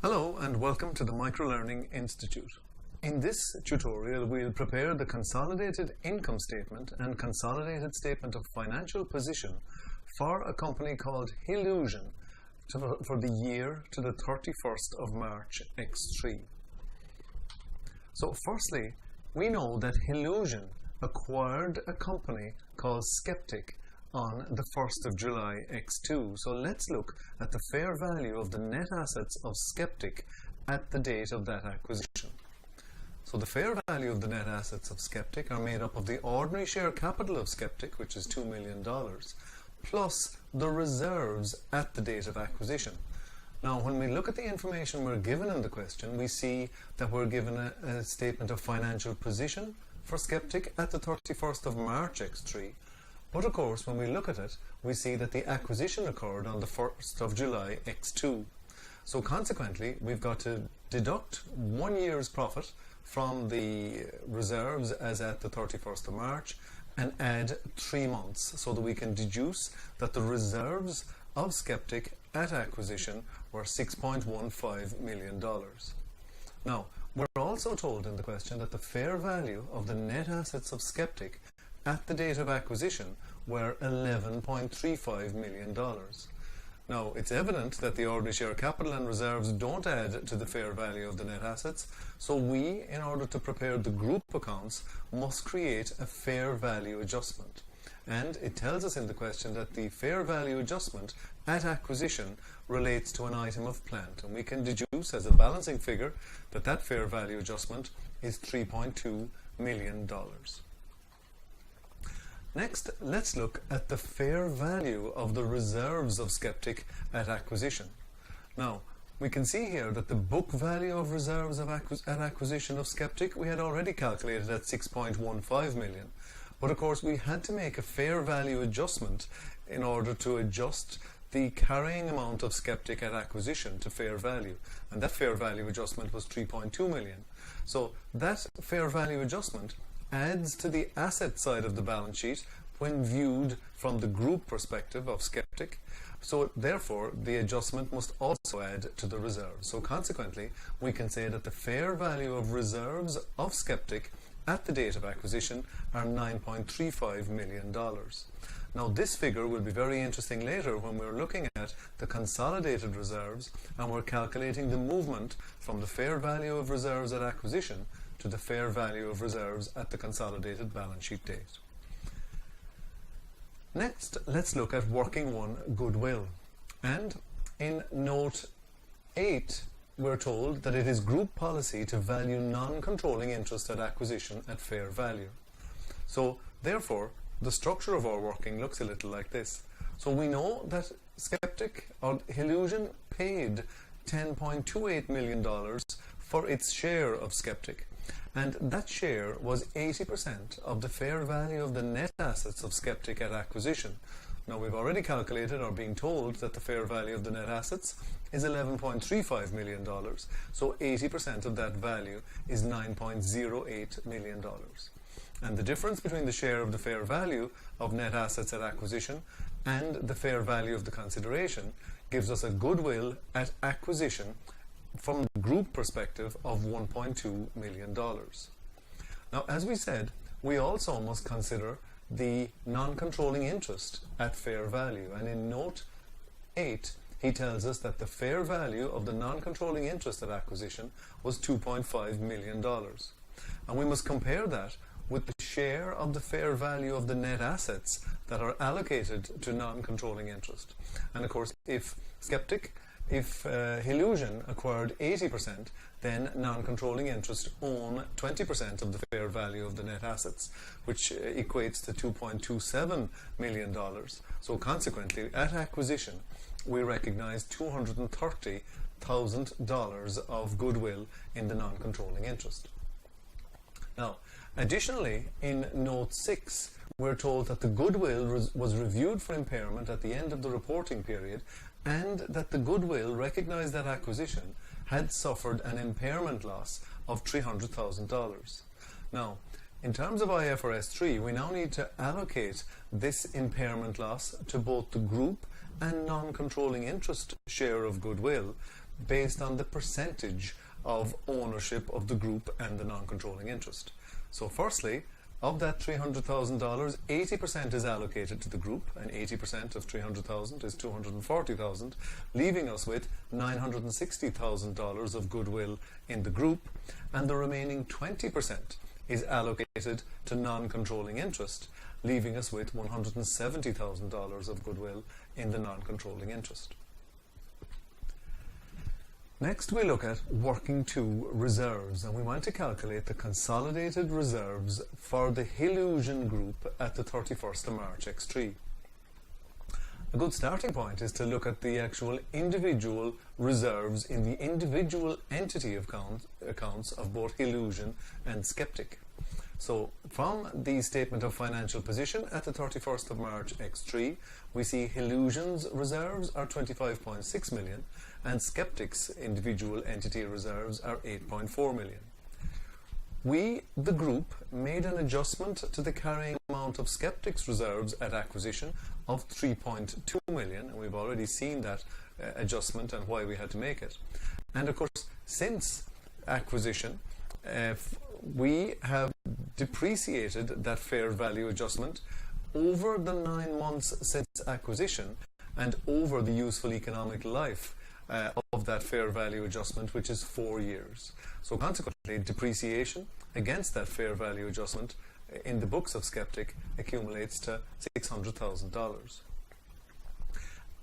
Hello and welcome to the Microlearning Institute. In this tutorial we'll prepare the consolidated income statement and consolidated statement of financial position for a company called Hillusion for the year to the 31st of March X3. So firstly, we know that Hillusion acquired a company called Skeptik on the 1st of July X2. So let's look at the fair value of the net assets of Skeptik at the date of that acquisition. So the fair value of the net assets of Skeptik are made up of the ordinary share capital of Skeptik, which is $2 million, plus the reserves at the date of acquisition. Now, when we look at the information we're given in the question, we see that we're given a statement of financial position for Skeptik at the 31st of March X3. But of course, when we look at it, we see that the acquisition occurred on the 1st of July X2. So consequently, we've got to deduct 1 year's profit from the reserves as at the 31st of March and add 3 months so that we can deduce that the reserves of Skeptik at acquisition were $6.15 million. Now, we're also told in the question that the fair value of the net assets of Skeptik at the date of acquisition were $11.35 million. Now, it's evident that the ordinary share capital and reserves don't add to the fair value of the net assets, so we, in order to prepare the group accounts, must create a fair value adjustment. And it tells us in the question that the fair value adjustment at acquisition relates to an item of plant, and we can deduce as a balancing figure that that fair value adjustment is $3.2 million. Next, let's look at the fair value of the reserves of Skeptik at acquisition. Now, we can see here that the book value of reserves at acquisition of Skeptik we had already calculated at $6.15 million. But of course, we had to make a fair value adjustment in order to adjust the carrying amount of Skeptik at acquisition to fair value. And that fair value adjustment was $3.2 million. So that fair value adjustment adds to the asset side of the balance sheet when viewed from the group perspective of Skeptik. So therefore, the adjustment must also add to the reserves. So consequently, we can say that the fair value of reserves of Skeptik at the date of acquisition are $9.35 million. Now, this figure will be very interesting later when we're looking at the consolidated reserves and we're calculating the movement from the fair value of reserves at acquisition to the fair value of reserves at the consolidated balance sheet date. Next, let's look at working one, Goodwill. And in note 8, we're told that it is group policy to value non-controlling interest at acquisition at fair value. So therefore, the structure of our working looks a little like this. So we know that Skeptik or Hillusion paid $10.28 million for its share of Skeptik. And that share was 80% of the fair value of the net assets of Skeptik at acquisition. Now, we've already calculated or been told that the fair value of the net assets is $11.35 million. So 80% of that value is $9.08 million. And the difference between the share of the fair value of net assets at acquisition and the fair value of the consideration gives us a goodwill at acquisition from the group perspective of $1.2 million. Now, as we said, we also must consider the non-controlling interest at fair value. And in note 8, he tells us that the fair value of the non-controlling interest at acquisition was $2.5 million. And we must compare that with the share of the fair value of the net assets that are allocated to non-controlling interest. And of course, if Hillusion acquired 80%, then non-controlling interest own 20% of the fair value of the net assets, which equates to $2.27 million. So consequently, at acquisition, we recognize $230,000 of goodwill in the non-controlling interest. Now, additionally, in note 6, we're told that the goodwill was reviewed for impairment at the end of the reporting period, and that the goodwill recognized that acquisition had suffered an impairment loss of $300,000. Now, in terms of IFRS 3, we now need to allocate this impairment loss to both the group and non-controlling interest share of goodwill based on the percentage of ownership of the group and the non-controlling interest. So firstly, of that $300,000, 80% is allocated to the group, and 80% of $300,000 is $240,000, leaving us with $960,000 of goodwill in the group, and the remaining 20% is allocated to non-controlling interest, leaving us with $170,000 of goodwill in the non-controlling interest. Next, we look at working to reserves, and we want to calculate the consolidated reserves for the Hillusion Group at the 31st of March X3. A good starting point is to look at the actual individual reserves in the individual entity accounts of both Hillusion and Skeptik. So from the statement of financial position at the 31st of March X3, we see Hillusion's reserves are 25.6 million and Skeptik's individual entity reserves are 8.4 million. We, the group, made an adjustment to the carrying amount of Skeptik's reserves at acquisition of 3.2 million, and we've already seen that adjustment and why we had to make it. And of course, since acquisition, we have depreciated that fair value adjustment over the 9 months since acquisition and over the useful economic life of that fair value adjustment, which is 4 years. So consequently, depreciation against that fair value adjustment in the books of Skeptik accumulates to $600,000.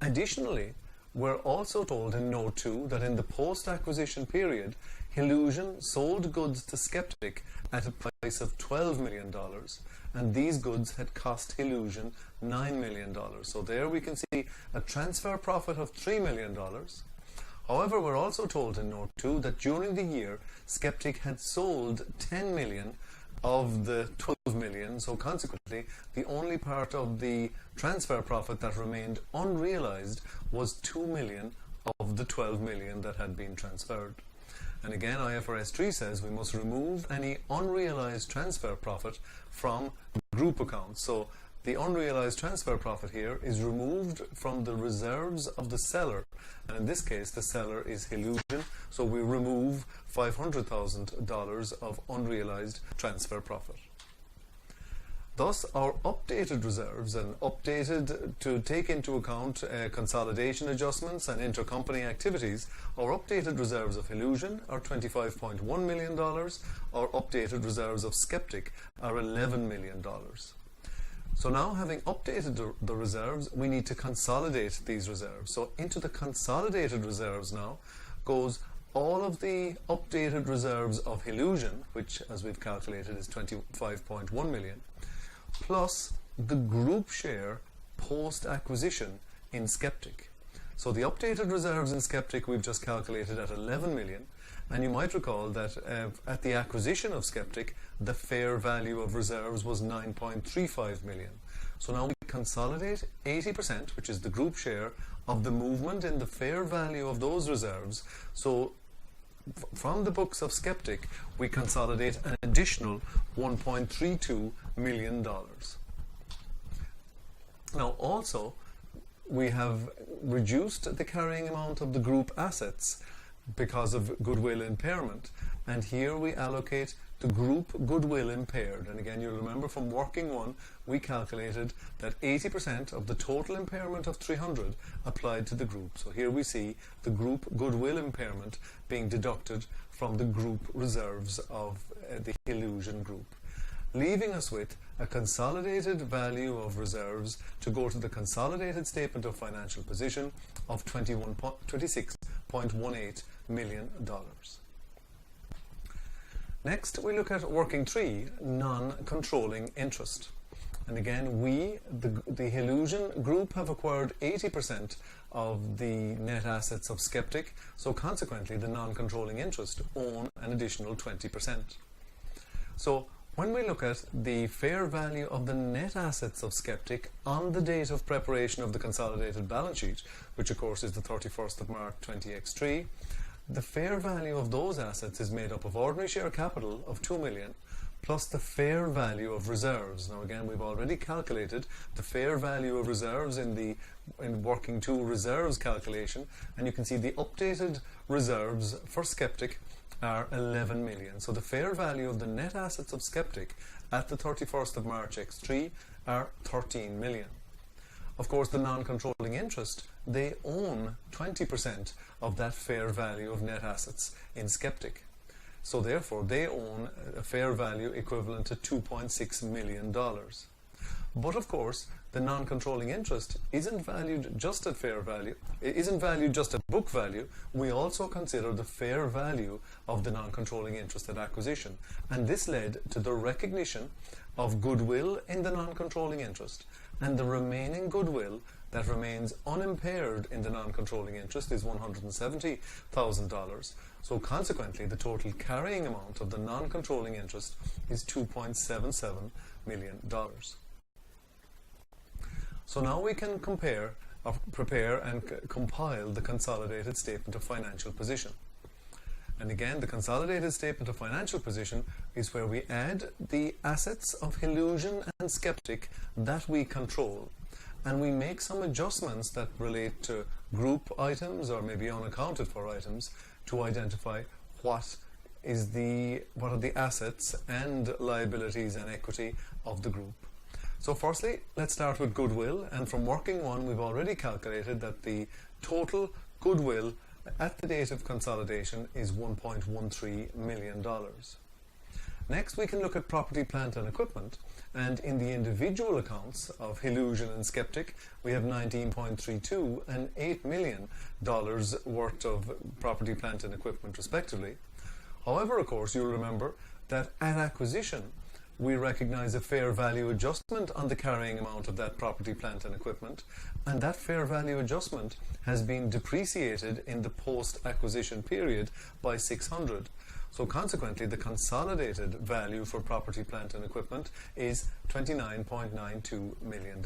Additionally, we're also told in Note 2 that in the post-acquisition period, Hillusion sold goods to Skeptik at a price of $12 million, and these goods had cost Hillusion $9 million. So there we can see a transfer profit of $3 million. However, we're also told in Note 2 that during the year, Skeptik had sold 10 million of the 12 million, so consequently the only part of the transfer profit that remained unrealized was 2 million of the 12 million that had been transferred. And again, IFRS 3 says we must remove any unrealized transfer profit from group accounts. So the unrealized transfer profit here is removed from the reserves of the seller, and in this case the seller is Hillusion, so we remove $500,000 of unrealized transfer profit. Thus, our updated reserves, and updated to take into account consolidation adjustments and intercompany activities, our updated reserves of Hillusion are $25.1 million, our updated reserves of Skeptik are $11 million. So now, having updated the reserves, we need to consolidate these reserves. So into the consolidated reserves now goes all of the updated reserves of Hillusion, which as we've calculated is 25.1 million, plus the group share post-acquisition in Skeptik. So the updated reserves in Skeptik we've just calculated at 11 million, and you might recall that at the acquisition of Skeptik, the fair value of reserves was 9.35 million. So now we consolidate 80%, which is the group share, of the movement in the fair value of those reserves. So from the books of Skeptik, we consolidate an additional $1.32 million. Now also, we have reduced the carrying amount of the group assets because of goodwill impairment, and here we allocate the group goodwill impaired. And again, you'll remember from working one, we calculated that 80% of the total impairment of 300 applied to the group. So here we see the group goodwill impairment being deducted from the group reserves of the Hillusion Group, leaving us with a consolidated value of reserves to go to the consolidated statement of financial position of $26.18 million. Next, we look at working 3, non-controlling interest. And again, we, the Hillusion Group, have acquired 80% of the net assets of Skeptik, so consequently the non-controlling interest own an additional 20%. So when we look at the fair value of the net assets of Skeptik on the date of preparation of the consolidated balance sheet, which of course is the 31st of March 20X3, the fair value of those assets is made up of ordinary share capital of 2 million plus the fair value of reserves. Now again, we've already calculated the fair value of reserves in working 2 reserves calculation, and you can see the updated reserves for Skeptik are 11 million. So the fair value of the net assets of Skeptik at the 31st of March X3 are 13 million. Of course, the non-controlling interest, they own 20% of that fair value of net assets in Skeptik. So therefore, they own a fair value equivalent to $2.6 million. But of course, the non-controlling interest isn't valued just at fair value. It isn't valued just at book value. We also consider the fair value of the non-controlling interest at acquisition. And this led to the recognition of goodwill in the non-controlling interest. And the remaining goodwill that remains unimpaired in the non-controlling interest is $170,000. So consequently, the total carrying amount of the non-controlling interest is $2.77 million. So now we can prepare and compile the consolidated statement of financial position. And again, the consolidated statement of financial position is where we add the assets of Hillusion and Skeptik that we control, and we make some adjustments that relate to group items or maybe unaccounted for items to identify what are the assets and liabilities and equity of the group. So firstly, let's start with goodwill, and from working 1 we've already calculated that the total goodwill at the date of consolidation is $1.13 million. Next, we can look at property, plant and equipment, and in the individual accounts of Hillusion and Skeptik, we have $19.32 and $8 million worth of property, plant and equipment respectively. However, of course, you'll remember that at acquisition, we recognize a fair value adjustment on the carrying amount of that property, plant and equipment, and that fair value adjustment has been depreciated in the post-acquisition period by $600. So consequently, the consolidated value for property, plant and equipment is $29.92 million.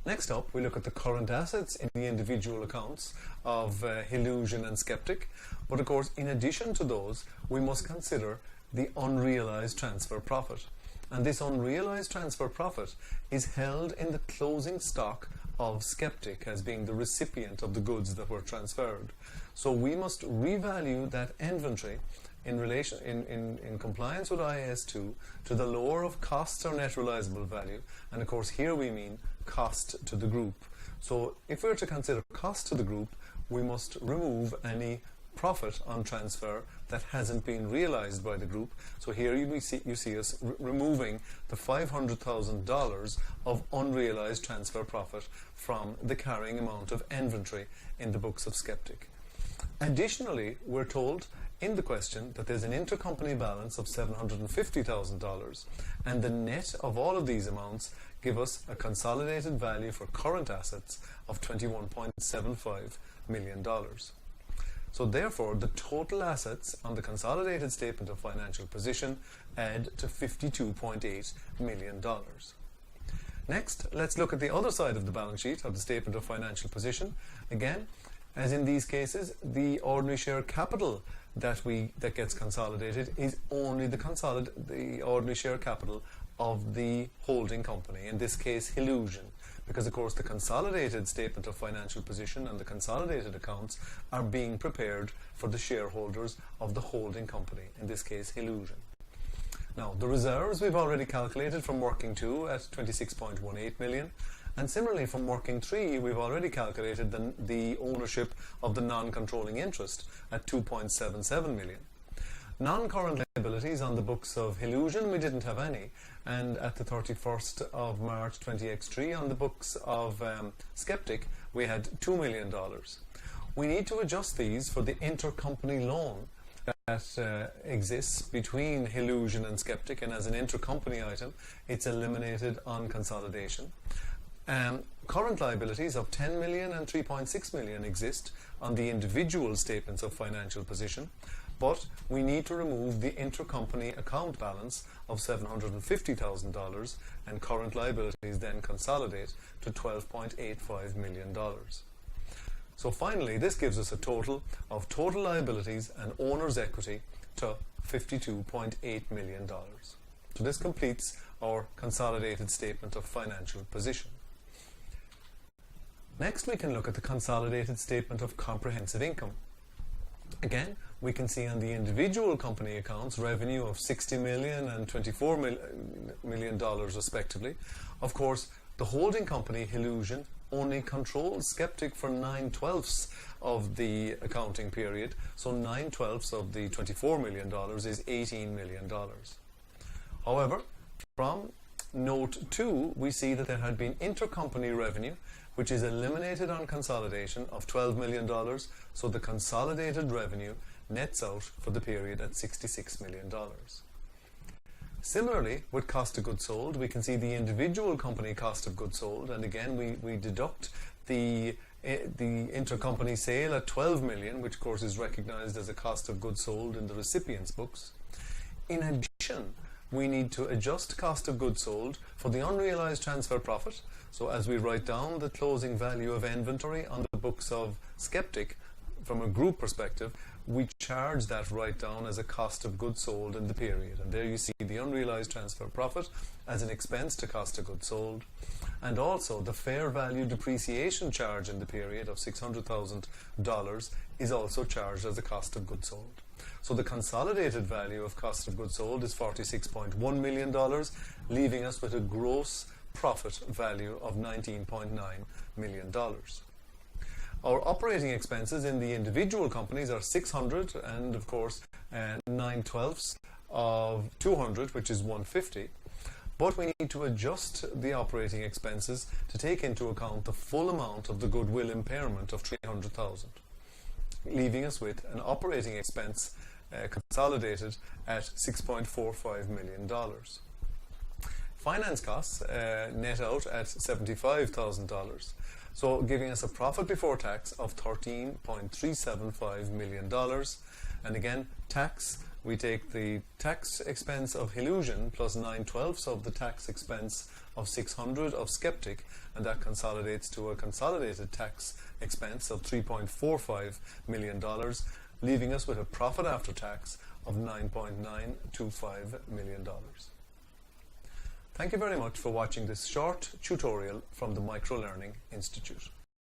Next up, we look at the current assets in the individual accounts of Hillusion and Skeptik, but of course, in addition to those, we must consider the unrealized transfer profit. And this unrealized transfer profit is held in the closing stock of Skeptik as being the recipient of the goods that were transferred. So we must revalue that inventory in compliance with IAS 2 to the lower of costs or net realizable value, and of course here we mean cost to the group. So if we're to consider cost to the group, we must remove any profit on transfer that hasn't been realized by the group. So here you see us removing the $500,000 of unrealized transfer profit from the carrying amount of inventory in the books of Skeptik. Additionally, we're told in the question that there's an intercompany balance of $750,000, and the net of all of these amounts give us a consolidated value for current assets of $21.75 million. So therefore, the total assets on the consolidated statement of financial position add to $52.8 million. Next, let's look at the other side of the balance sheet of the statement of financial position. Again, as in these cases, the ordinary share capital that gets consolidated is only the ordinary share capital of the holding company, in this case Hillusion, because of course the consolidated statement of financial position and the consolidated accounts are being prepared for the shareholders of the holding company, in this case Hillusion. Now, the reserves we've already calculated from working 2 at 26.18 million, and similarly from working 3 we've already calculated the ownership of the non-controlling interest at 2.77 million. Non-current liabilities on the books of Hillusion, we didn't have any, and at the 31st of March 20X3 on the books of Skeptik, we had $2 million. We need to adjust these for the intercompany loan that exists between Hillusion and Skeptik, and as an intercompany item, it's eliminated on consolidation. Current liabilities of 10 million and 3.6 million exist on the individual statements of financial position, but we need to remove the intercompany account balance of $750,000, and current liabilities then consolidate to $12.85 million. So finally, this gives us a total of total liabilities and owner's equity to $52.8 million. So this completes our consolidated statement of financial position. Next, we can look at the consolidated statement of comprehensive income. Again, we can see on the individual company accounts revenue of $60 million and $24 million respectively. Of course, the holding company, Hillusion, only controls Skeptik for 9/12 of the accounting period, so 9/12 of the $24 million is $18 million. However, from note 2, we see that there had been intercompany revenue, which is eliminated on consolidation, of $12 million, so the consolidated revenue nets out for the period at $66 million. Similarly, with cost of goods sold, we can see the individual company cost of goods sold, and again we deduct the intercompany sale at $12 million, which of course is recognized as a cost of goods sold in the recipient's books. In addition, we need to adjust cost of goods sold for the unrealized transfer profit. So as we write down the closing value of inventory on the books of Skeptik, from a group perspective, we charge that write down as a cost of goods sold in the period. And there you see the unrealized transfer profit as an expense to cost of goods sold. And also the fair value depreciation charge in the period of $600,000 is also charged as a cost of goods sold. So the consolidated value of cost of goods sold is $46.1 million, leaving us with a gross profit value of $19.9 million. Our operating expenses in the individual companies are 600 and of course 9/12 of 200, which is 150. But we need to adjust the operating expenses to take into account the full amount of the goodwill impairment of $300,000, leaving us with an operating expense consolidated at $6.45 million. Finance costs net out at $75,000, so giving us a profit before tax of $13.375 million. And again, tax, we take the tax expense of Hillusion plus 9/12 of the tax expense of 600 of Skeptik, and that consolidates to a consolidated tax expense of $3.45 million, leaving us with a profit after tax of $9.925 million. Thank you very much for watching this short tutorial from the Microlearning Institute.